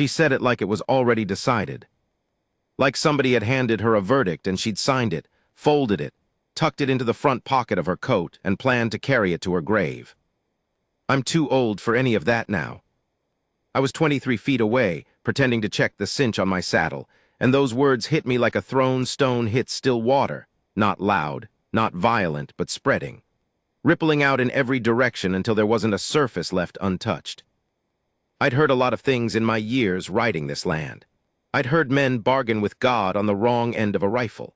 She said it like it was already decided. Like somebody had handed her a verdict and she'd signed it, folded it, tucked it into the front pocket of her coat, and planned to carry it to her grave. I'm too old for any of that now. I was 23 feet away, pretending to check the cinch on my saddle, and those words hit me like a thrown stone hits still water, not loud, not violent, but spreading, rippling out in every direction until there wasn't a surface left untouched. I'd heard a lot of things in my years riding this land. I'd heard men bargain with God on the wrong end of a rifle.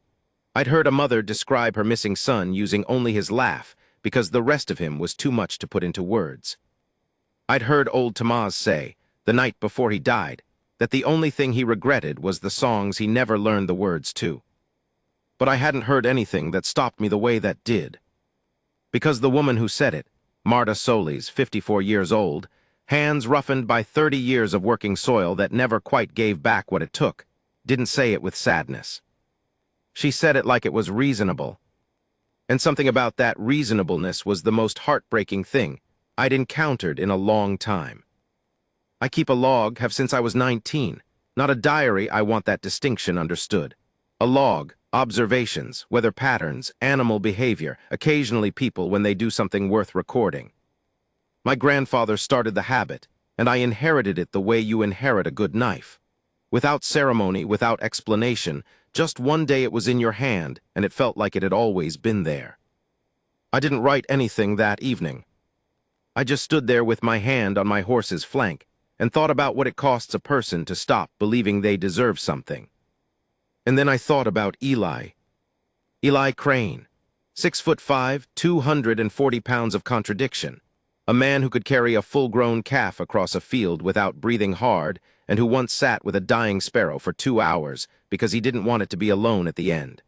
I'd heard a mother describe her missing son using only his laugh because the rest of him was too much to put into words. I'd heard old Tomás say, the night before he died, that the only thing he regretted was the songs he never learned the words to. But I hadn't heard anything that stopped me the way that did. Because the woman who said it, Marta Solis, 54 years old, hands roughened by 30 years of working soil that never quite gave back what it took, didn't say it with sadness. She said it like it was reasonable. And something about that reasonableness was the most heartbreaking thing I'd encountered in a long time. I keep a log, have since I was 19. Not a diary, I want that distinction understood. A log, observations, weather patterns, animal behavior, occasionally people when they do something worth recording. My grandfather started the habit, and I inherited it the way you inherit a good knife. Without ceremony, without explanation, just one day it was in your hand, and it felt like it had always been there. I didn't write anything that evening. I just stood there with my hand on my horse's flank and thought about what it costs a person to stop believing they deserve something. And then I thought about Eli. Eli Crane, 6'5", 240 pounds of contradiction. A man who could carry a full-grown calf across a field without breathing hard, and who once sat with a dying sparrow for 2 hours because he didn't want it to be alone at the end.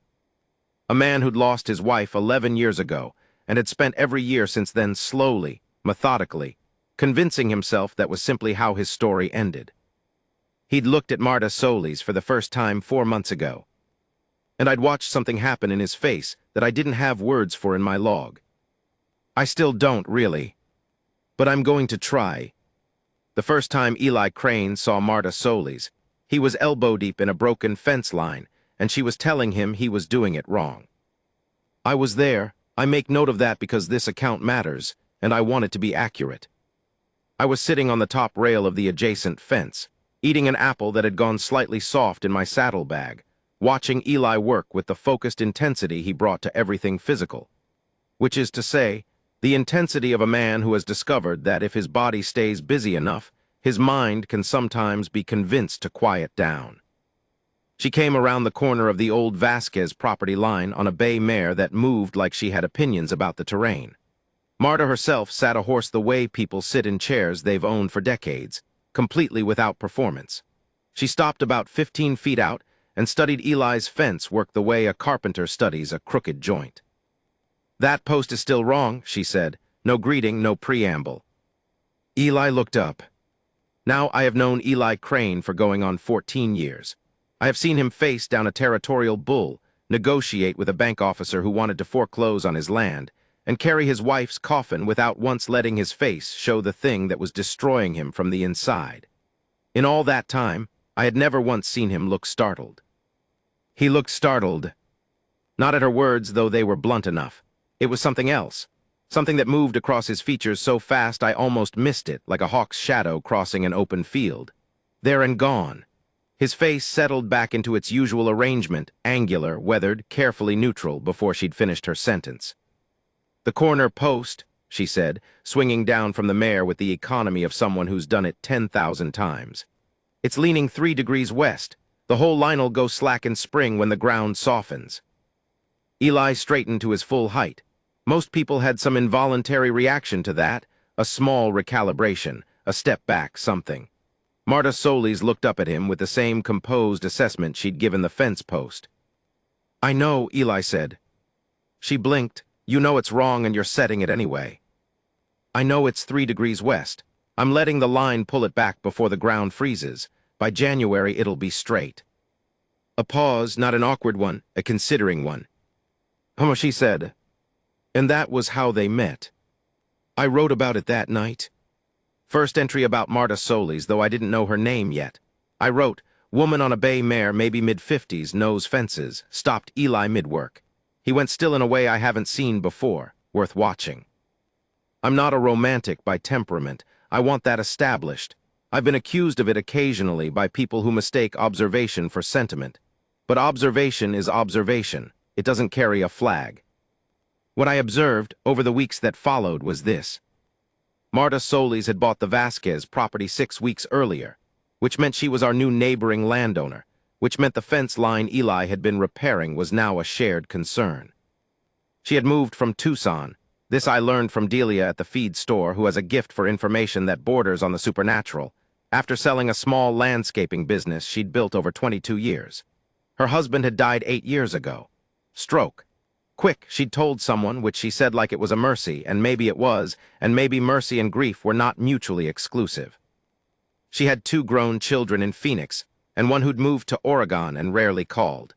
A man who'd lost his wife 11 years ago and had spent every year since then slowly, methodically, convincing himself that was simply how his story ended. He'd looked at Marta Solis for the first time 4 months ago, and I'd watched something happen in his face that I didn't have words for in my log. I still don't, really, but I'm going to try. The first time Eli Crane saw Marta Solis, he was elbow-deep in a broken fence line, and she was telling him he was doing it wrong. I was there. I make note of that because this account matters, and I want it to be accurate. I was sitting on the top rail of the adjacent fence, eating an apple that had gone slightly soft in my saddlebag, watching Eli work with the focused intensity he brought to everything physical. Which is to say, the intensity of a man who has discovered that if his body stays busy enough, his mind can sometimes be convinced to quiet down. She came around the corner of the old Vasquez property line on a bay mare that moved like she had opinions about the terrain. Marta herself sat a horse the way people sit in chairs they've owned for decades, completely without performance. She stopped about 15 feet out and studied Eli's fence work the way a carpenter studies a crooked joint. "That post is still wrong," she said. "No greeting, no preamble." Eli looked up. Now I have known Eli Crane for going on 14 years. I have seen him face down a territorial bull, negotiate with a bank officer who wanted to foreclose on his land, and carry his wife's coffin without once letting his face show the thing that was destroying him from the inside. In all that time, I had never once seen him look startled. He looked startled. Not at her words, though they were blunt enough. It was something else. Something that moved across his features so fast I almost missed it, like a hawk's shadow crossing an open field. There and gone. His face settled back into its usual arrangement, angular, weathered, carefully neutral, before she'd finished her sentence. "The corner post," she said, swinging down from the mare with the economy of someone who's done it 10,000 times. "It's leaning 3 degrees west. The whole line'll go slack in spring when the ground softens." Eli straightened to his full height. Most people had some involuntary reaction to that, a small recalibration, a step back, something. Marta Solis looked up at him with the same composed assessment she'd given the fence post. "I know," Eli said. She blinked. "You know it's wrong and you're setting it anyway." "I know it's 3 degrees west. I'm letting the line pull it back before the ground freezes. By January it'll be straight." A pause, not an awkward one, a considering one. She said. And that was how they met. I wrote about it that night. First entry about Marta Solis, though I didn't know her name yet. I wrote, "Woman on a bay mare, maybe mid-50s, knows fences," stopped Eli mid-work. He went still in a way I haven't seen before, worth watching. I'm not a romantic by temperament. I want that established. I've been accused of it occasionally by people who mistake observation for sentiment. But observation is observation. It doesn't carry a flag. What I observed over the weeks that followed was this. Marta Solis had bought the Vasquez property 6 weeks earlier, which meant she was our new neighboring landowner, which meant the fence line Eli had been repairing was now a shared concern. She had moved from Tucson. This I learned from Delia at the feed store, who has a gift for information that borders on the supernatural, after selling a small landscaping business she'd built over 22 years. Her husband had died 8 years ago. Stroke. Quick, she'd told someone, which she said like it was a mercy, and maybe it was, and maybe mercy and grief were not mutually exclusive. She had 2 grown children in Phoenix, and one who'd moved to Oregon and rarely called.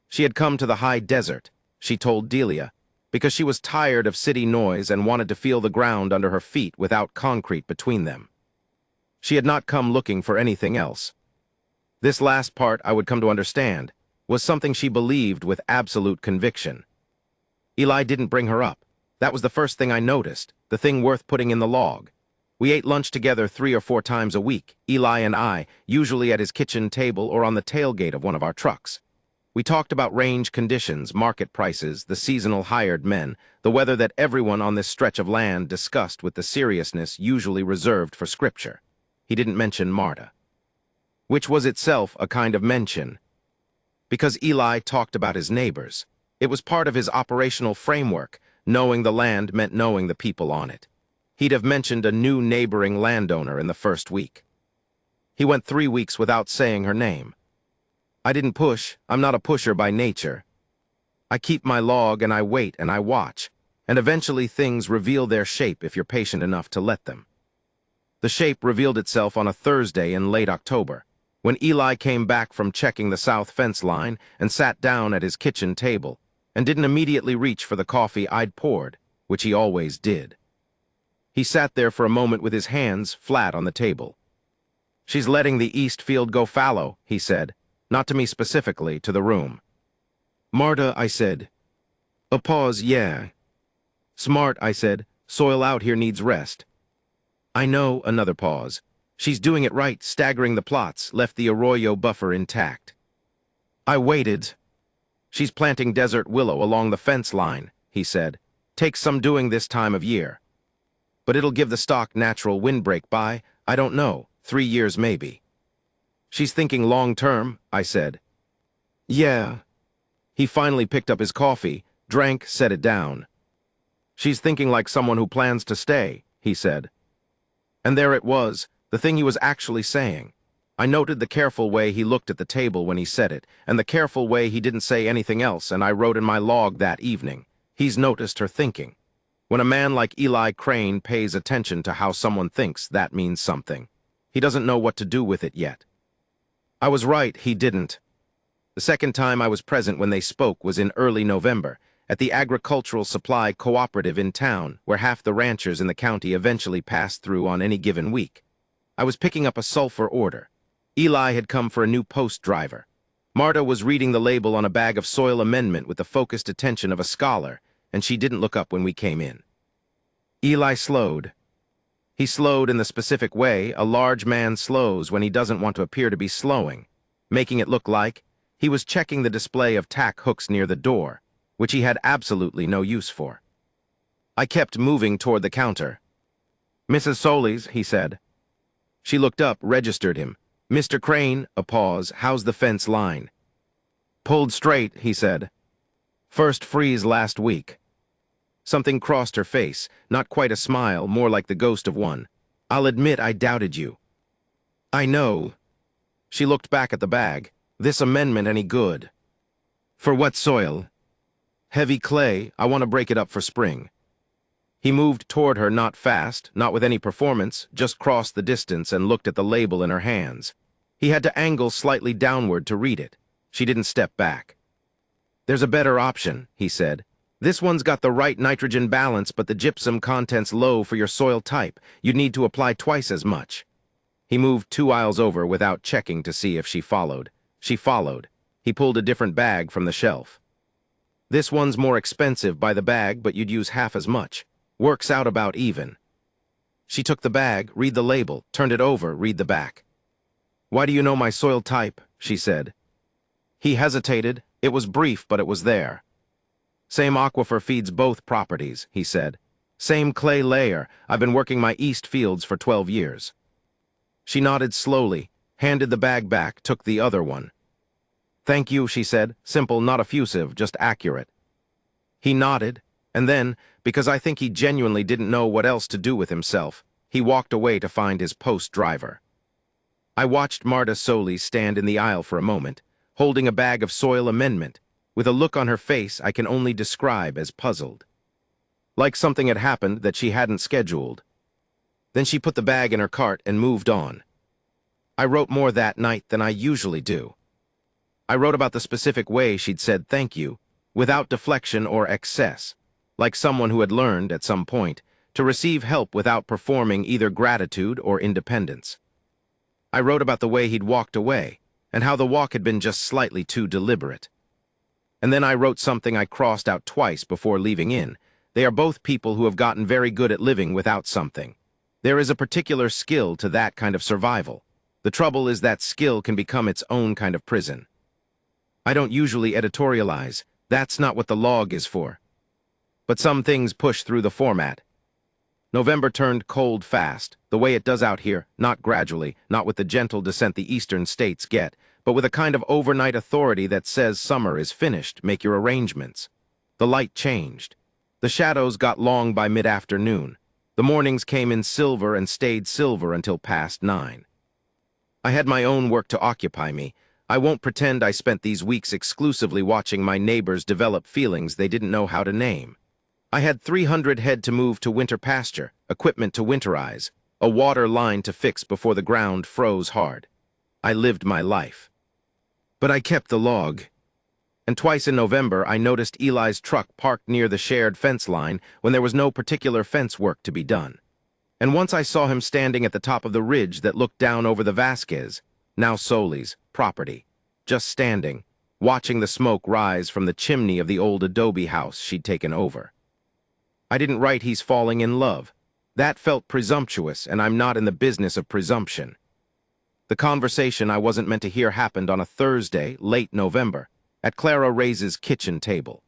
She had come to the high desert, she told Delia, because she was tired of city noise and wanted to feel the ground under her feet without concrete between them. She had not come looking for anything else. This last part, I would come to understand, was something she believed with absolute conviction. Eli didn't bring her up. That was the first thing I noticed, the thing worth putting in the log. We ate lunch together 3 or 4 times a week, Eli and I, usually at his kitchen table or on the tailgate of one of our trucks. We talked about range conditions, market prices, the seasonal hired men, the weather that everyone on this stretch of land discussed with the seriousness usually reserved for scripture. He didn't mention Marta, which was itself a kind of mention. Because Eli talked about his neighbors, it was part of his operational framework. Knowing the land meant knowing the people on it. He'd have mentioned a new neighboring landowner in the first week. He went 3 weeks without saying her name. I didn't push. I'm not a pusher by nature. I keep my log and I wait and I watch, and eventually things reveal their shape if you're patient enough to let them. The shape revealed itself on a Thursday in late October, when Eli came back from checking the south fence line and sat down at his kitchen table, and didn't immediately reach for the coffee I'd poured, which he always did. He sat there for a moment with his hands flat on the table. "She's letting the east field go fallow," he said, not to me specifically, to the room. "Marta," I said. A pause, "Yeah." "Smart," I said. "Soil out here needs rest." "I know," another pause. "She's doing it right, staggering the plots, left the arroyo buffer intact." I waited. "She's planting desert willow along the fence line," he said. "Takes some doing this time of year. But it'll give the stock natural windbreak by, I don't know, 3 years maybe." "She's thinking long-term," I said. "Yeah." He finally picked up his coffee, drank, set it down. "She's thinking like someone who plans to stay," he said. And there it was, the thing he was actually saying. I noted the careful way he looked at the table when he said it, and the careful way he didn't say anything else, and I wrote in my log that evening. He's noticed her thinking. When a man like Eli Crane pays attention to how someone thinks, that means something. He doesn't know what to do with it yet. I was right, he didn't. The second time I was present when they spoke was in early November, at the agricultural supply cooperative in town, where half the ranchers in the county eventually passed through on any given week. I was picking up a sulfur order. Eli had come for a new post driver. Marta was reading the label on a bag of soil amendment with the focused attention of a scholar, and she didn't look up when we came in. Eli slowed. He slowed in the specific way a large man slows when he doesn't want to appear to be slowing, making it look like he was checking the display of tack hooks near the door, which he had absolutely no use for. I kept moving toward the counter. "Mrs. Solis," he said. She looked up, registered him. "Mr. Crane," a pause, "how's the fence line?" "Pulled straight," he said. "First freeze last week." Something crossed her face, not quite a smile, more like the ghost of one. "I'll admit I doubted you." "I know." She looked back at the bag. "This amendment any good?" "For what soil?" "Heavy clay. I want to break it up for spring." He moved toward her, not fast, not with any performance, just crossed the distance and looked at the label in her hands. He had to angle slightly downward to read it. She didn't step back. "There's a better option," he said. "This one's got the right nitrogen balance, but the gypsum content's low for your soil type. You'd need to apply twice as much." He moved 2 aisles over without checking to see if she followed. She followed. He pulled a different bag from the shelf. This one's more expensive by the bag, but you'd use half as much. Works out about even. She took the bag, read the label, turned it over, read the back. Why do you know my soil type? She said. He hesitated. It was brief, but it was there. Same aquifer feeds both properties, he said. Same clay layer. I've been working my east fields for 12 years. She nodded slowly, handed the bag back, took the other one. Thank you, she said. Simple, not effusive, just accurate. He nodded, and then, because I think he genuinely didn't know what else to do with himself, he walked away to find his post driver. I watched Marta Soli stand in the aisle for a moment, holding a bag of soil amendment, with a look on her face I can only describe as puzzled. Like something had happened that she hadn't scheduled. Then she put the bag in her cart and moved on. I wrote more that night than I usually do. I wrote about the specific way she'd said thank you, without deflection or excess, like someone who had learned, at some point, to receive help without performing either gratitude or independence. I wrote about the way he'd walked away, and how the walk had been just slightly too deliberate. And then I wrote something I crossed out twice before leaving in. They are both people who have gotten very good at living without something. There is a particular skill to that kind of survival. The trouble is that skill can become its own kind of prison. I don't usually editorialize. That's not what the log is for. But some things push through the format. November turned cold fast, the way it does out here, not gradually, not with the gentle descent the eastern states get, but with a kind of overnight authority that says summer is finished, make your arrangements. The light changed. The shadows got long by mid-afternoon. The mornings came in silver and stayed silver until past 9. I had my own work to occupy me. I won't pretend I spent these weeks exclusively watching my neighbors develop feelings they didn't know how to name. I had 300 head to move to winter pasture, equipment to winterize, a water line to fix before the ground froze hard. I lived my life. But I kept the log. And twice in November I noticed Eli's truck parked near the shared fence line when there was no particular fence work to be done. And once I saw him standing at the top of the ridge that looked down over the Vasquez, now Soli's, property, just standing, watching the smoke rise from the chimney of the old adobe house she'd taken over. I didn't write he's falling in love. That felt presumptuous, and I'm not in the business of presumption. The conversation I wasn't meant to hear happened on a Thursday, late November, at Clara Reyes's kitchen table.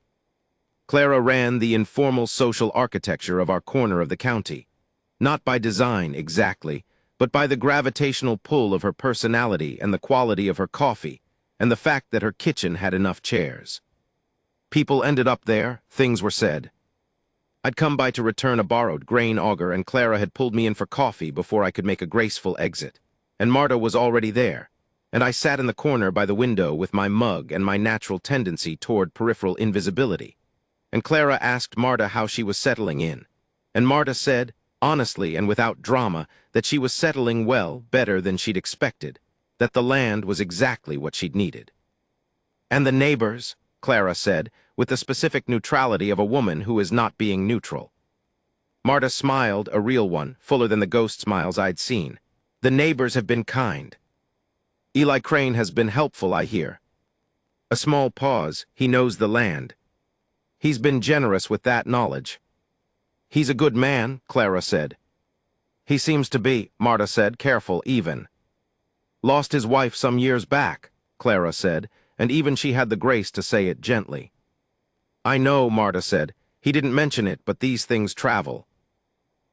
Clara ran the informal social architecture of our corner of the county, not by design exactly, but by the gravitational pull of her personality and the quality of her coffee, and the fact that her kitchen had enough chairs. People ended up there, things were said. I'd come by to return a borrowed grain auger, and Clara had pulled me in for coffee before I could make a graceful exit, and Marta was already there, and I sat in the corner by the window with my mug and my natural tendency toward peripheral invisibility, and Clara asked Marta how she was settling in, and Marta said, honestly and without drama, that she was settling well, better than she'd expected, that the land was exactly what she'd needed. And the neighbors, Clara said, with the specific neutrality of a woman who is not being neutral. Marta smiled, a real one, fuller than the ghost smiles I'd seen. The neighbors have been kind. Eli Crane has been helpful, I hear. A small pause. He knows the land. He's been generous with that knowledge. He's a good man, Clara said. He seems to be, Marta said, careful, even. Lost his wife some years back, Clara said, and even she had the grace to say it gently. I know, Marta said. He didn't mention it, but these things travel.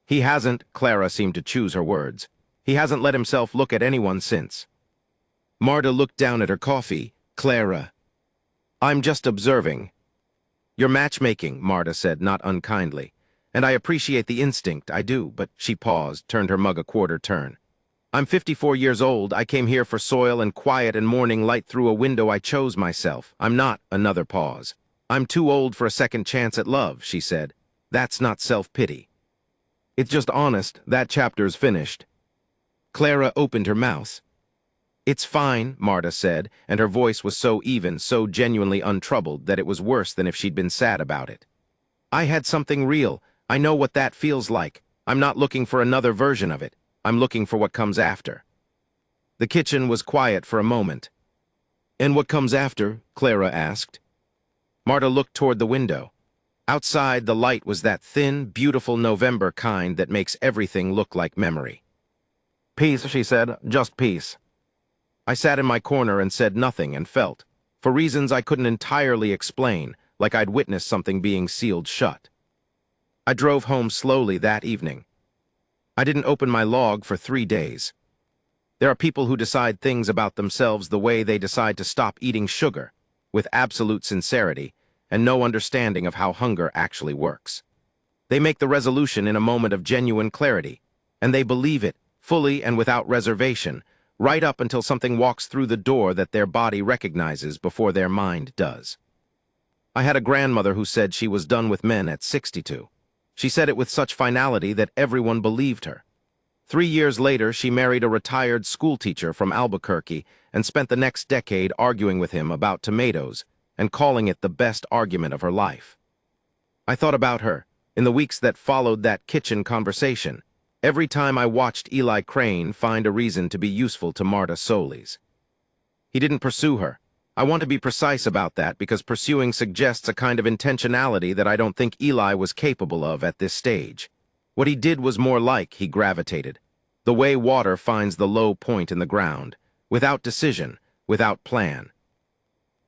He hasn't, Clara seemed to choose her words. He hasn't let himself look at anyone since. Marta looked down at her coffee. Clara. I'm just observing. You're matchmaking, Marta said, not unkindly. And I appreciate the instinct, I do, but she paused, turned her mug a quarter turn. I'm 54 years old. I came here for soil and quiet and morning light through a window I chose myself. I'm not, another pause. I'm too old for a second chance at love, she said. That's not self-pity. It's just honest. That chapter's finished. Clara opened her mouth. It's fine, Marta said, and her voice was so even, so genuinely untroubled that it was worse than if she'd been sad about it. I had something real. I know what that feels like. I'm not looking for another version of it. I'm looking for what comes after. The kitchen was quiet for a moment. "And what comes after?" Clara asked. Marta looked toward the window. Outside, the light was that thin, beautiful November kind that makes everything look like memory. "Peace," she said, "just peace." I sat in my corner and said nothing and felt, for reasons I couldn't entirely explain, like I'd witnessed something being sealed shut. I drove home slowly that evening. I didn't open my log for 3 days. There are people who decide things about themselves the way they decide to stop eating sugar, with absolute sincerity and no understanding of how hunger actually works. They make the resolution in a moment of genuine clarity, and they believe it, fully and without reservation, right up until something walks through the door that their body recognizes before their mind does. I had a grandmother who said she was done with men at 62. She said it with such finality that everyone believed her. 3 years later, she married a retired schoolteacher from Albuquerque and spent the next decade arguing with him about tomatoes and calling it the best argument of her life. I thought about her in the weeks that followed that kitchen conversation, every time I watched Eli Crane find a reason to be useful to Marta Solis. He didn't pursue her. I want to be precise about that because pursuing suggests a kind of intentionality that I don't think Eli was capable of at this stage. What he did was more like he gravitated, the way water finds the low point in the ground, without decision, without plan.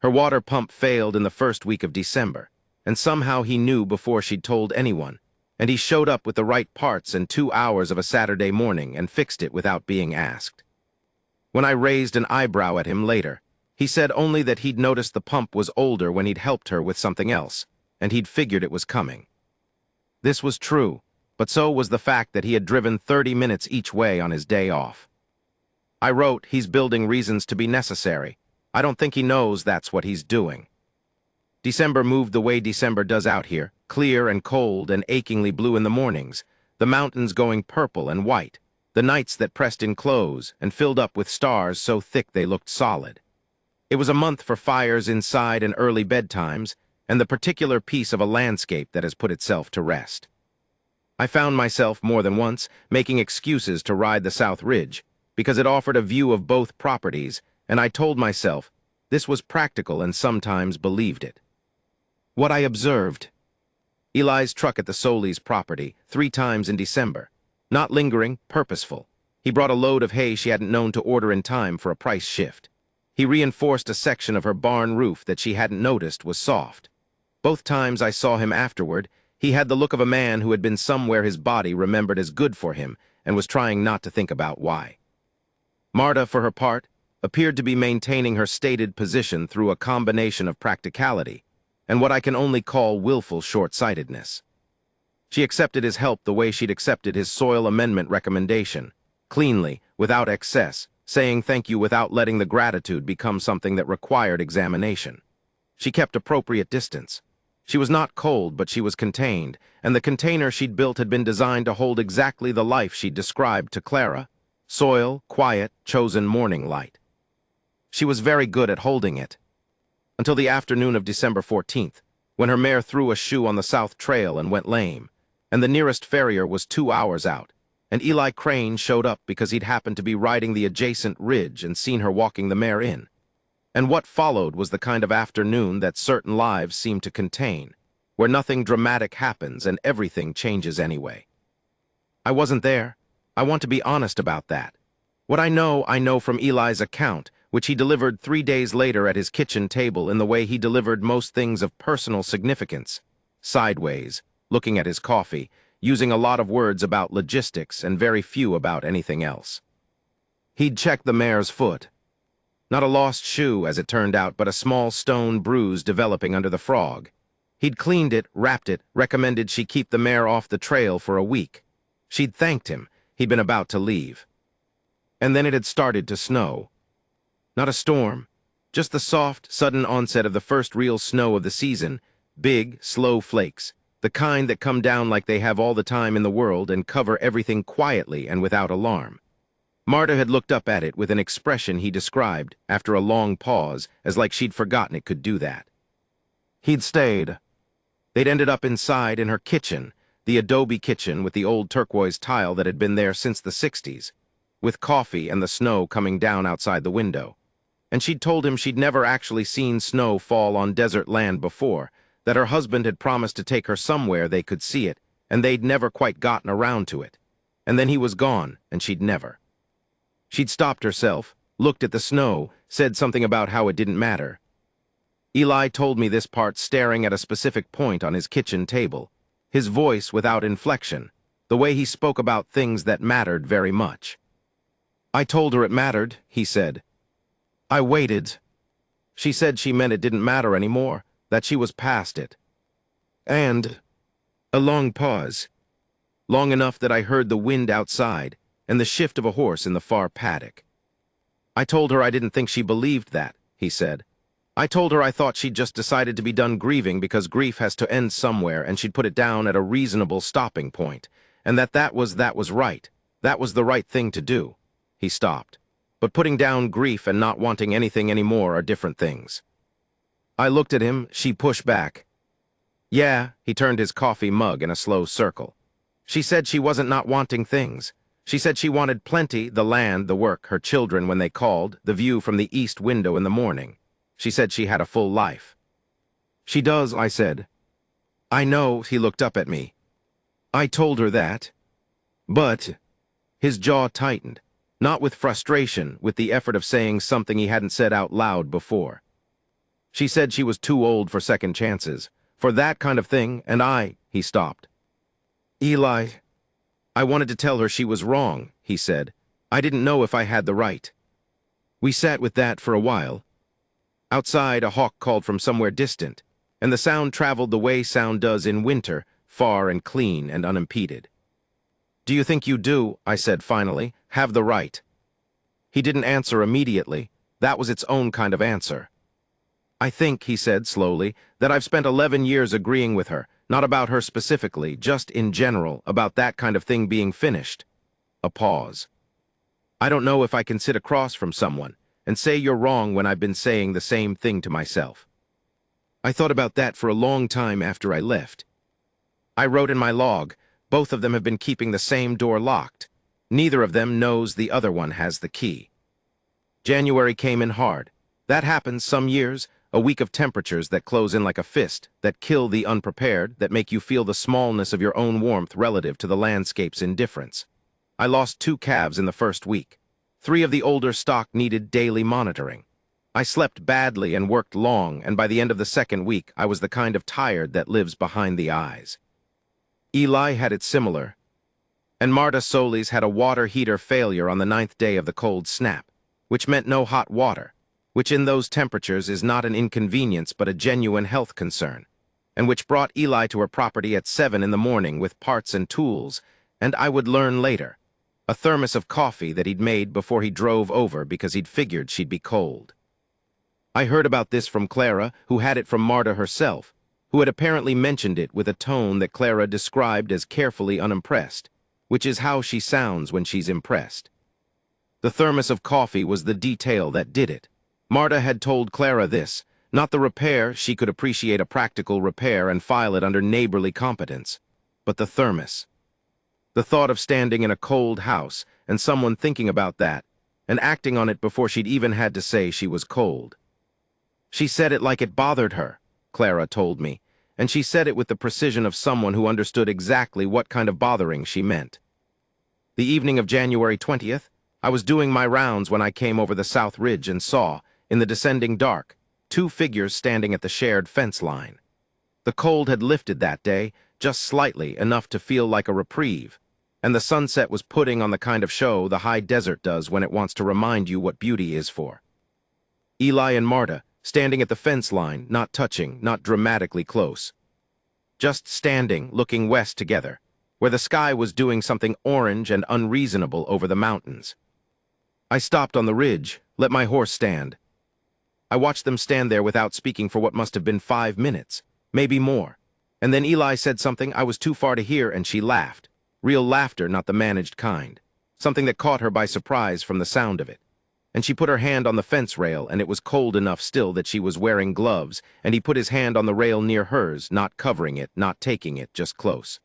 Her water pump failed in the first week of December, and somehow he knew before she'd told anyone, and he showed up with the right parts in 2 hours of a Saturday morning and fixed it without being asked. When I raised an eyebrow at him later, he said only that he'd noticed the pump was older when he'd helped her with something else, and he'd figured it was coming. This was true, but so was the fact that he had driven 30 minutes each way on his day off. I wrote, "He's building reasons to be necessary. I don't think he knows that's what he's doing." December moved the way December does out here, clear and cold and achingly blue in the mornings, the mountains going purple and white, the nights that pressed in close and filled up with stars so thick they looked solid. It was a month for fires inside and early bedtimes, and the particular piece of a landscape that has put itself to rest. I found myself, more than once, making excuses to ride the South Ridge, because it offered a view of both properties, and I told myself this was practical and sometimes believed it. What I observed: Eli's truck at the Solis property, 3 times in December. Not lingering, purposeful. He brought a load of hay she hadn't known to order in time for a price shift. He reinforced a section of her barn roof that she hadn't noticed was soft. Both times I saw him afterward, he had the look of a man who had been somewhere his body remembered as good for him and was trying not to think about why. Marta, for her part, appeared to be maintaining her stated position through a combination of practicality and what I can only call willful short-sightedness. She accepted his help the way she'd accepted his soil amendment recommendation, cleanly, without excess, saying thank you without letting the gratitude become something that required examination. She kept appropriate distance. She was not cold, but she was contained, and the container she'd built had been designed to hold exactly the life she'd described to Clara: soil, quiet, chosen morning light. She was very good at holding it. Until the afternoon of December 14th, when her mare threw a shoe on the South Trail and went lame, and the nearest farrier was 2 hours out, and Eli Crane showed up because he'd happened to be riding the adjacent ridge and seen her walking the mare in. And what followed was the kind of afternoon that certain lives seem to contain, where nothing dramatic happens and everything changes anyway. I wasn't there. I want to be honest about that. What I know from Eli's account, which he delivered 3 days later at his kitchen table in the way he delivered most things of personal significance, sideways, looking at his coffee, using a lot of words about logistics and very few about anything else. He'd checked the mare's foot. Not a lost shoe, as it turned out, but a small stone bruise developing under the frog. He'd cleaned it, wrapped it, recommended she keep the mare off the trail for a week. She'd thanked him. He'd been about to leave. And then it had started to snow. Not a storm, just the soft, sudden onset of the first real snow of the season, big, slow flakes, the kind that come down like they have all the time in the world and cover everything quietly and without alarm. Marta had looked up at it with an expression he described, after a long pause, as like she'd forgotten it could do that. He'd stayed. They'd ended up inside in her kitchen, the adobe kitchen with the old turquoise tile that had been there since the 60s. with coffee and the snow coming down outside the window. And she'd told him she'd never actually seen snow fall on desert land before, that her husband had promised to take her somewhere they could see it, and they'd never quite gotten around to it. And then he was gone, and she'd never. She'd stopped herself, looked at the snow, said something about how it didn't matter. Eli told me this part staring at a specific point on his kitchen table, his voice without inflection, the way he spoke about things that mattered very much. I told her it mattered, he said. I waited. She said she meant it didn't matter anymore, that she was past it. And a long pause, long enough that I heard the wind outside and the shift of a horse in the far paddock. I told her I didn't think she believed that, he said. I told her I thought she'd just decided to be done grieving because grief has to end somewhere and she'd put it down at a reasonable stopping point, and that was right. That was the right thing to do. He stopped. But putting down grief and not wanting anything anymore are different things. I looked at him, she pushed back. Yeah, he turned his coffee mug in a slow circle. She said she wasn't not wanting things. She said she wanted plenty, the land, the work, her children when they called, the view from the east window in the morning. She said she had a full life. She does, I said. I know, he looked up at me. I told her that. But his jaw tightened, not with frustration, with the effort of saying something he hadn't said out loud before. She said she was too old for second chances, for that kind of thing, and he stopped. Eli, I wanted to tell her she was wrong, he said. I didn't know if I had the right. We sat with that for a while. Outside, a hawk called from somewhere distant, and the sound traveled the way sound does in winter, far and clean and unimpeded. Do you think you do, I said finally, have the right? He didn't answer immediately. That was its own kind of answer. I think, he said slowly, that I've spent 11 years agreeing with her, not about her specifically, just in general, about that kind of thing being finished. A pause. I don't know if I can sit across from someone and say you're wrong when I've been saying the same thing to myself. I thought about that for a long time after I left. I wrote in my log, both of them have been keeping the same door locked. Neither of them knows the other one has the key. January came in hard. That happens some years, a week of temperatures that close in like a fist, that kill the unprepared, that make you feel the smallness of your own warmth relative to the landscape's indifference. I lost 2 calves in the first week. 3 of the older stock needed daily monitoring. I slept badly and worked long, and by the end of the second week, I was the kind of tired that lives behind the eyes. Eli had it similar, and Marta Solis had a water heater failure on the 9th day of the cold snap, which meant no hot water, which in those temperatures is not an inconvenience but a genuine health concern, and which brought Eli to her property at 7 in the morning with parts and tools, and I would learn later, a thermos of coffee that he'd made before he drove over because he'd figured she'd be cold. I heard about this from Clara, who had it from Marta herself, who had apparently mentioned it with a tone that Clara described as carefully unimpressed, which is how she sounds when she's impressed. The thermos of coffee was the detail that did it. Marta had told Clara this, not the repair, she could appreciate a practical repair and file it under neighborly competence, but the thermos. The thought of standing in a cold house and someone thinking about that and acting on it before she'd even had to say she was cold. She said it like it bothered her, Clara told me, and she said it with the precision of someone who understood exactly what kind of bothering she meant. The evening of January 20th, I was doing my rounds when I came over the South Ridge and saw, in the descending dark, 2 figures standing at the shared fence line. The cold had lifted that day, just slightly, enough to feel like a reprieve, and the sunset was putting on the kind of show the high desert does when it wants to remind you what beauty is for. Eli and Marta, standing at the fence line, not touching, not dramatically close. Just standing, looking west together, where the sky was doing something orange and unreasonable over the mountains. I stopped on the ridge, let my horse stand. I watched them stand there without speaking for what must have been 5 minutes, maybe more. And then Eli said something I was too far to hear, and she laughed. Real laughter, not the managed kind. Something that caught her by surprise from the sound of it. And she put her hand on the fence rail, and it was cold enough still that she was wearing gloves, and he put his hand on the rail near hers, not covering it, not taking it, just close.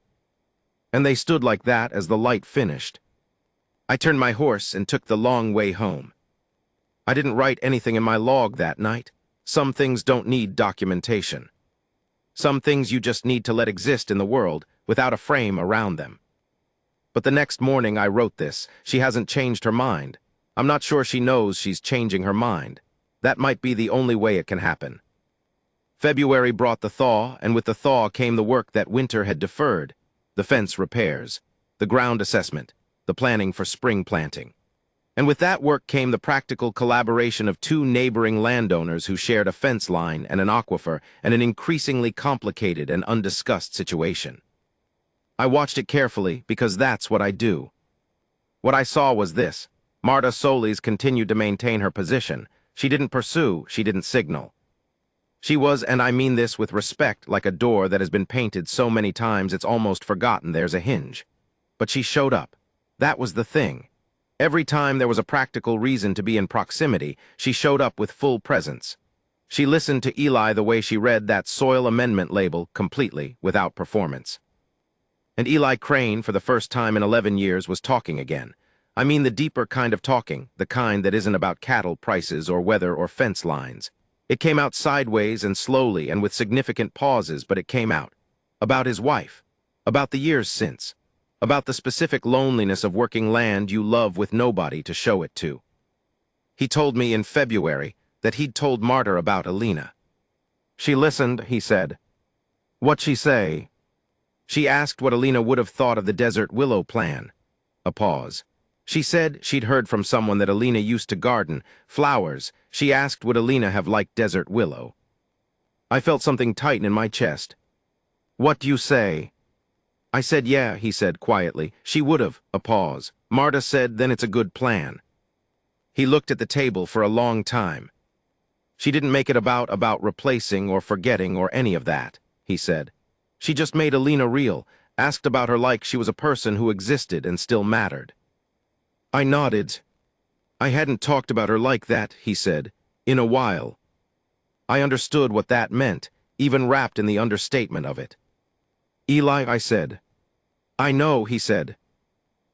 And they stood like that as the light finished. I turned my horse and took the long way home. I didn't write anything in my log that night. Some things don't need documentation. Some things you just need to let exist in the world without a frame around them. But the next morning I wrote this. She hasn't changed her mind. I'm not sure she knows she's changing her mind. That might be the only way it can happen. February brought the thaw, and with the thaw came the work that winter had deferred. The fence repairs, the ground assessment, the planning for spring planting. And with that work came the practical collaboration of two neighboring landowners who shared a fence line and an aquifer and an increasingly complicated and undiscussed situation. I watched it carefully because that's what I do. What I saw was this. Marta Solis continued to maintain her position. She didn't pursue, she didn't signal. She was, and I mean this with respect, like a door that has been painted so many times it's almost forgotten there's a hinge. But she showed up. That was the thing. Every time there was a practical reason to be in proximity, she showed up with full presence. She listened to Eli the way she read that soil amendment label completely, without performance. And Eli Crane, for the first time in 11 years, was talking again. I mean the deeper kind of talking, the kind that isn't about cattle prices or weather or fence lines. It came out sideways and slowly and with significant pauses, but it came out. About his wife. About the years since. About the specific loneliness of working land you love with nobody to show it to. He told me in February that he'd told Marta about Alina. She listened, he said. What'd she say? She asked what Alina would have thought of the Desert Willow plan. A pause. She said she'd heard from someone that Alina used to garden, flowers. She asked would Alina have liked Desert Willow. I felt something tighten in my chest. What do you say? I said yeah, he said quietly. She would have. A pause. Marta said then it's a good plan. He looked at the table for a long time. She didn't make it about replacing or forgetting or any of that, he said. She just made Alina real, asked about her like she was a person who existed and still mattered. I nodded. I hadn't talked about her like that, he said, in a while. I understood what that meant, even wrapped in the understatement of it. Eli, I said. I know, he said.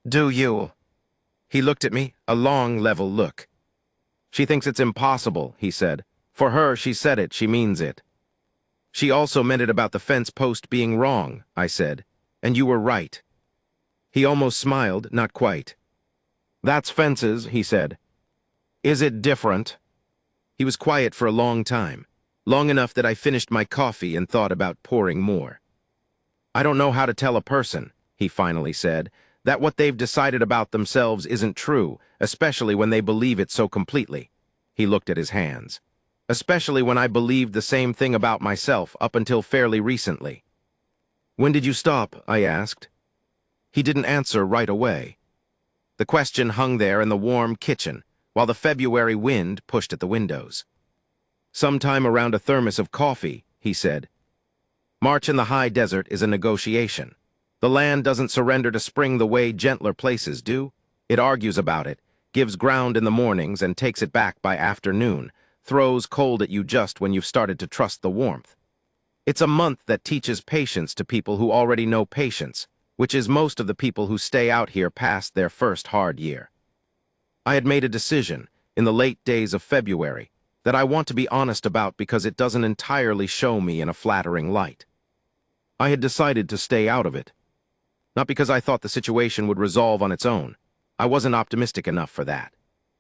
Do you? He looked at me, a long, level look. She thinks it's impossible, he said. For her, she said it, she means it. She also meant it about the fence post being wrong, I said. And you were right. He almost smiled, not quite. That's fences, he said. Is it different? He was quiet for a long time, long enough that I finished my coffee and thought about pouring more. I don't know how to tell a person, he finally said, that what they've decided about themselves isn't true, especially when they believe it so completely. He looked at his hands. Especially when I believed the same thing about myself up until fairly recently. When did you stop? I asked. He didn't answer right away. The question hung there in the warm kitchen, while the February wind pushed at the windows. Sometime around a thermos of coffee, he said. March in the high desert is a negotiation. The land doesn't surrender to spring the way gentler places do. It argues about it, gives ground in the mornings and takes it back by afternoon, throws cold at you just when you've started to trust the warmth. It's a month that teaches patience to people who already know patience, which is most of the people who stay out here past their first hard year. I had made a decision, in the late days of February, that I want to be honest about because it doesn't entirely show me in a flattering light. I had decided to stay out of it. Not because I thought the situation would resolve on its own. I wasn't optimistic enough for that.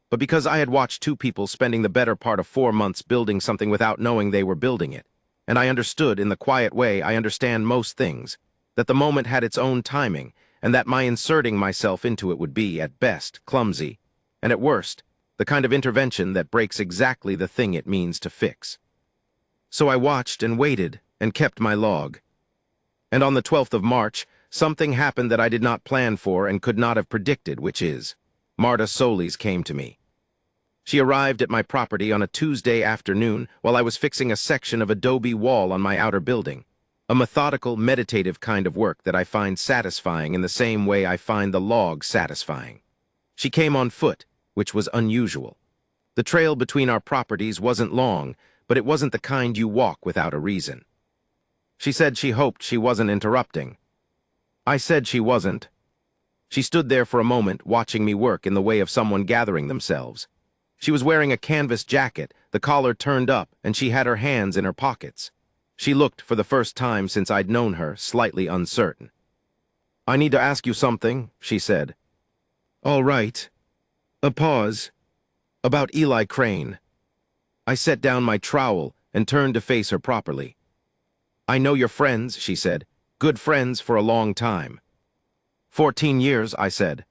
But because I had watched two people spending the better part of 4 months building something without knowing they were building it, and I understood in the quiet way I understand most things, that the moment had its own timing, and that my inserting myself into it would be, at best, clumsy, and at worst, the kind of intervention that breaks exactly the thing it means to fix. So I watched and waited and kept my log. And on the 12th of March, something happened that I did not plan for and could not have predicted, which is, Marta Solis came to me. She arrived at my property on a Tuesday afternoon while I was fixing a section of adobe wall on my outer building. A methodical, meditative kind of work that I find satisfying in the same way I find the log satisfying. She came on foot, which was unusual. The trail between our properties wasn't long, but it wasn't the kind you walk without a reason. She said she hoped she wasn't interrupting. I said she wasn't. She stood there for a moment, watching me work in the way of someone gathering themselves. She was wearing a canvas jacket, the collar turned up, and she had her hands in her pockets. She looked, for the first time since I'd known her, slightly uncertain. "I need to ask you something," she said. "All right." A pause. "About Eli Crane." I set down my trowel and turned to face her properly. "I know you're friends," she said. "Good friends for a long time." 14 years, I said.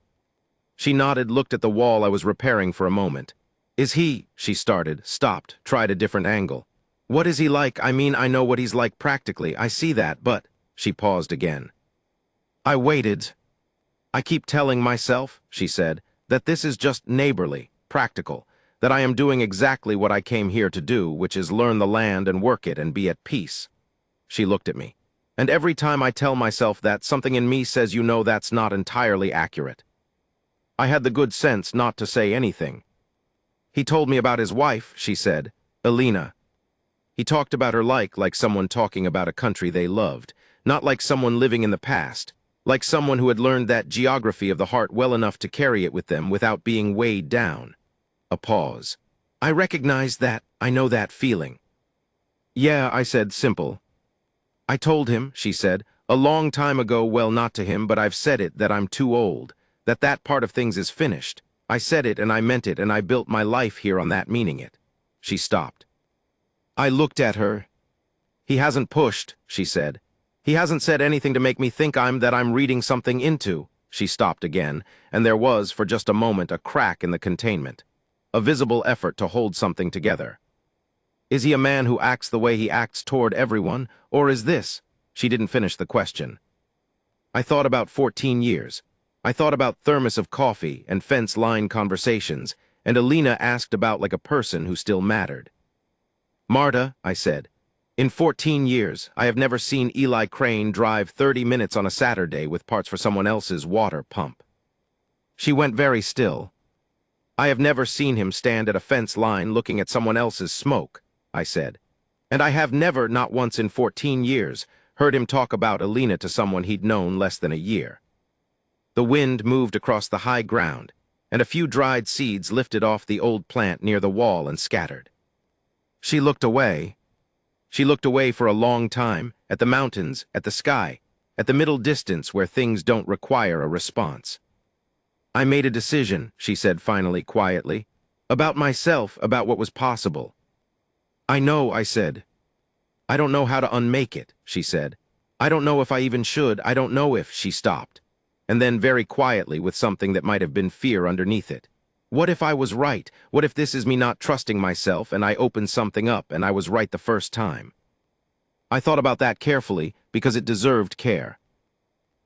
She nodded, looked at the wall I was repairing for a moment. "Is he," she started, stopped, tried a different angle. "What is he like? I mean, I know what he's like practically, I see that, but—" She paused again. I waited. "I keep telling myself," she said, "that this is just neighborly, practical, that I am doing exactly what I came here to do, which is learn the land and work it and be at peace." She looked at me. "And every time I tell myself that, something in me says you know that's not entirely accurate." I had the good sense not to say anything. "He told me about his wife," she said, "Elena. He talked about her like someone talking about a country they loved, not like someone living in the past, like someone who had learned that geography of the heart well enough to carry it with them without being weighed down." A pause. "I recognize that. I know that feeling." "Yeah," I said, simple. "I told him," she said, "a long time ago, well, not to him, but I've said it, that I'm too old, that that part of things is finished. I said it and I meant it, and I built my life here on that meaning it." She stopped. I looked at her. "He hasn't pushed," she said. "He hasn't said anything to make me think that I'm reading something into." She stopped again, and there was, for just a moment, a crack in the containment, a visible effort to hold something together. "Is he a man who acts the way he acts toward everyone, or is this—" She didn't finish the question. I thought about 14 years. I thought about thermos of coffee and fence-line conversations, and Alina asked about like a person who still mattered. "Marta," I said, "in 14 years, I have never seen Eli Crane drive 30 minutes on a Saturday with parts for someone else's water pump." She went very still. "I have never seen him stand at a fence line looking at someone else's smoke," I said. "And I have never, not once in 14 years, heard him talk about Alina to someone he'd known less than a year." The wind moved across the high ground, and a few dried seeds lifted off the old plant near the wall and scattered. She looked away. She looked away for a long time, at the mountains, at the sky, at the middle distance where things don't require a response. "I made a decision," she said finally, quietly, "about myself, about what was possible." "I know," I said. "I don't know how to unmake it," she said. "I don't know if I even should. I don't know if—" She stopped. And then very quietly, with something that might have been fear underneath it. "What if I was right? What if this is me not trusting myself and I opened something up and I was right the first time?" I thought about that carefully because it deserved care.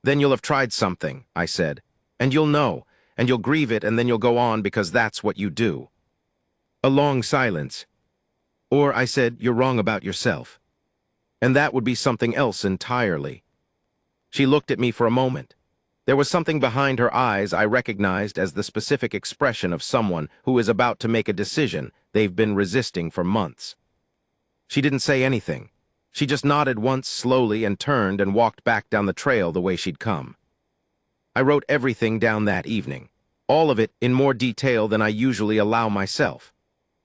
"Then you'll have tried something," I said, "and you'll know, and you'll grieve it, and then you'll go on because that's what you do." A long silence. "Or," I said, "you're wrong about yourself. And that would be something else entirely." She looked at me for a moment. There was something behind her eyes I recognized as the specific expression of someone who is about to make a decision they've been resisting for months. She didn't say anything. She just nodded once slowly and turned and walked back down the trail the way she'd come. I wrote everything down that evening, all of it in more detail than I usually allow myself.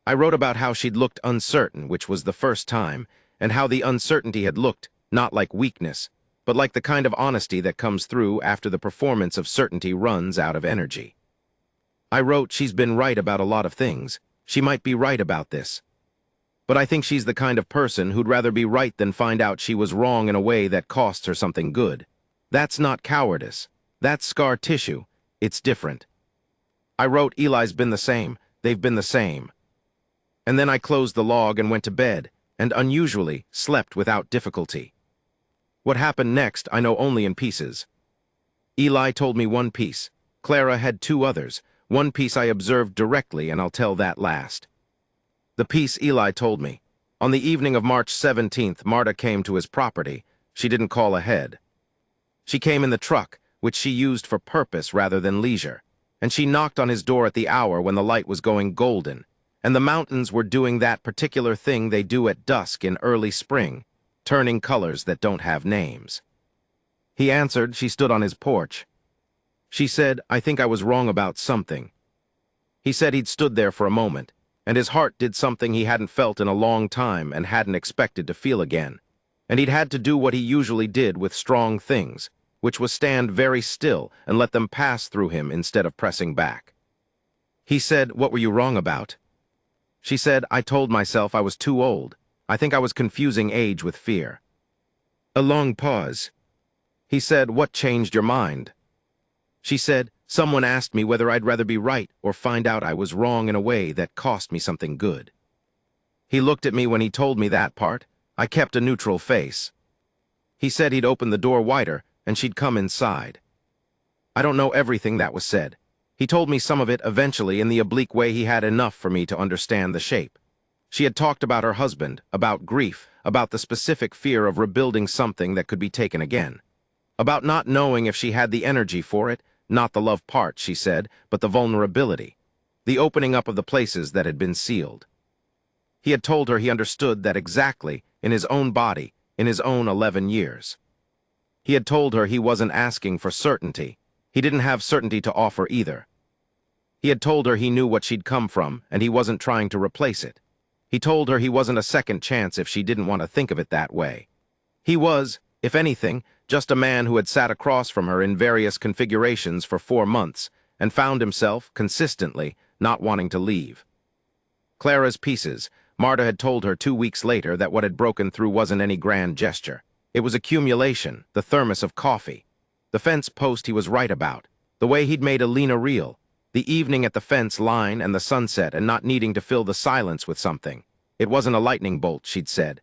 I wrote about how she'd looked uncertain, which was the first time, and how the uncertainty had looked not like weakness, but like the kind of honesty that comes through after the performance of certainty runs out of energy. I wrote, she's been right about a lot of things. She might be right about this. But I think she's the kind of person who'd rather be right than find out she was wrong in a way that costs her something good. That's not cowardice. That's scar tissue. It's different. I wrote, Eli's been the same. They've been the same. And then I closed the log and went to bed, and unusually slept without difficulty. What happened next, I know only in pieces. Eli told me one piece. Clara had two others. One piece I observed directly, and I'll tell that last. The piece Eli told me. On the evening of March 17th, Marta came to his property. She didn't call ahead. She came in the truck, which she used for purpose rather than leisure, and she knocked on his door at the hour when the light was going golden, and the mountains were doing that particular thing they do at dusk in early spring, turning colors that don't have names. He answered. She stood on his porch. She said, I think I was wrong about something. He said he'd stood there for a moment, and his heart did something he hadn't felt in a long time and hadn't expected to feel again. And he'd had to do what he usually did with strong things, which was stand very still and let them pass through him instead of pressing back. He said, what were you wrong about? She said, I told myself I was too old. I think I was confusing age with fear. A long pause. He said, what changed your mind? She said, someone asked me whether I'd rather be right or find out I was wrong in a way that cost me something good. He looked at me when he told me that part. I kept a neutral face. He said he'd open the door wider and she'd come inside. I don't know everything that was said. He told me some of it eventually in the oblique way he had enough for me to understand the shape. She had talked about her husband, about grief, about the specific fear of rebuilding something that could be taken again. About not knowing if she had the energy for it, not the love part, she said, but the vulnerability, the opening up of the places that had been sealed. He had told her he understood that exactly, in his own body, in his own 11 years. He had told her he wasn't asking for certainty. He didn't have certainty to offer either. He had told her he knew what she'd come from, and he wasn't trying to replace it. He told her he wasn't a second chance if she didn't want to think of it that way. He was, if anything, just a man who had sat across from her in various configurations for 4 months and found himself, consistently, not wanting to leave. Clara's pieces. Marta had told her 2 weeks later that what had broken through wasn't any grand gesture. It was accumulation, the thermos of coffee. The fence post he was right about, the way he'd made Alina real, the evening at the fence line and the sunset and not needing to fill the silence with something. It wasn't a lightning bolt, she'd said.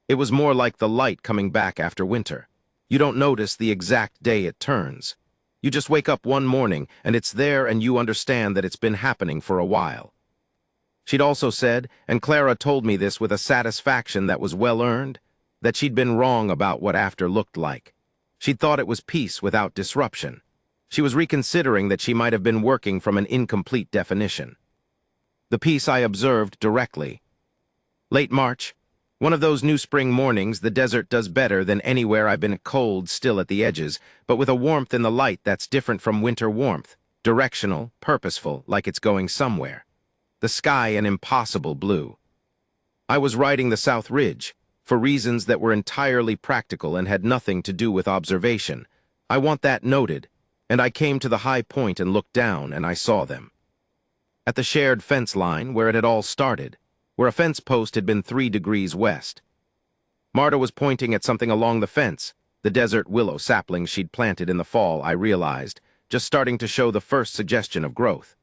It was more like the light coming back after winter. You don't notice the exact day it turns. You just wake up one morning and it's there and you understand that it's been happening for a while. She'd also said, and Clara told me this with a satisfaction that was well-earned, that she'd been wrong about what after looked like. She'd thought it was peace without disruption. She was reconsidering that she might have been working from an incomplete definition. The peace I observed directly. Late March. One of those new spring mornings the desert does better than anywhere I've been cold still at the edges, but with a warmth in the light that's different from winter warmth, directional, purposeful, like it's going somewhere. The sky an impossible blue. I was riding the South Ridge, for reasons that were entirely practical and had nothing to do with observation. I want that noted, and I came to the high point and looked down and I saw them. At the shared fence line where it had all started, where a fence post had been 3 degrees west. Marta was pointing at something along the fence, the desert willow saplings she'd planted in the fall, I realized, just starting to show the first suggestion of growth.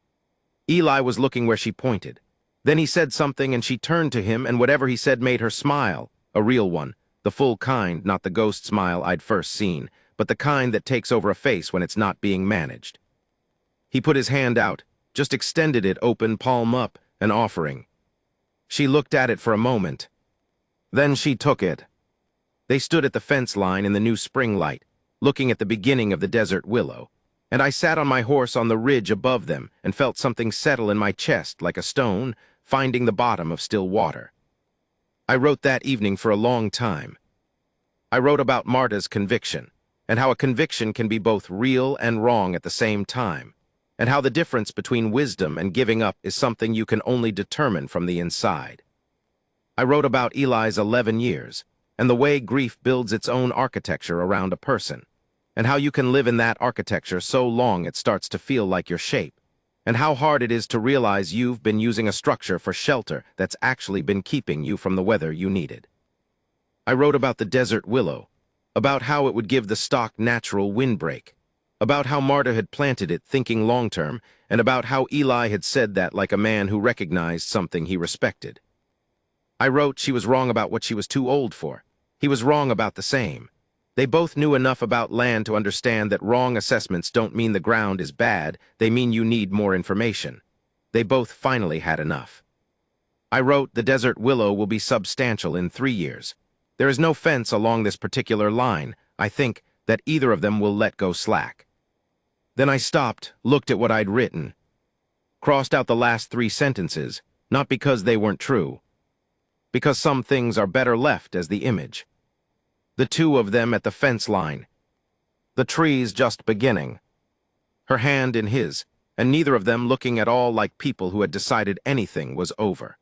Eli was looking where she pointed. Then he said something and she turned to him and whatever he said made her smile, a real one, the full kind, not the ghost smile I'd first seen, but the kind that takes over a face when it's not being managed. He put his hand out, just extended it open, palm up, an offering. She looked at it for a moment. Then she took it. They stood at the fence line in the new spring light, looking at the beginning of the desert willow, and I sat on my horse on the ridge above them and felt something settle in my chest like a stone, finding the bottom of still water. I wrote that evening for a long time. I wrote about Marta's conviction, and how a conviction can be both real and wrong at the same time, and how the difference between wisdom and giving up is something you can only determine from the inside. I wrote about Eli's 11 years, and the way grief builds its own architecture around a person, and how you can live in that architecture so long it starts to feel like your shape, and how hard it is to realize you've been using a structure for shelter that's actually been keeping you from the weather you needed. I wrote about the desert willow, about how it would give the stock natural windbreak, about how Marta had planted it thinking long-term, and about how Eli had said that like a man who recognized something he respected. I wrote she was wrong about what she was too old for. He was wrong about the same. They both knew enough about land to understand that wrong assessments don't mean the ground is bad, they mean you need more information. They both finally had enough. I wrote the desert willow will be substantial in 3 years. There is no fence along this particular line. I think that either of them will let go slack. Then I stopped, looked at what I'd written, crossed out the last 3 sentences, not because they weren't true, because some things are better left as the image. The 2 of them at the fence line. The trees just beginning. her hand in his, and neither of them looking at all like people who had decided anything was over.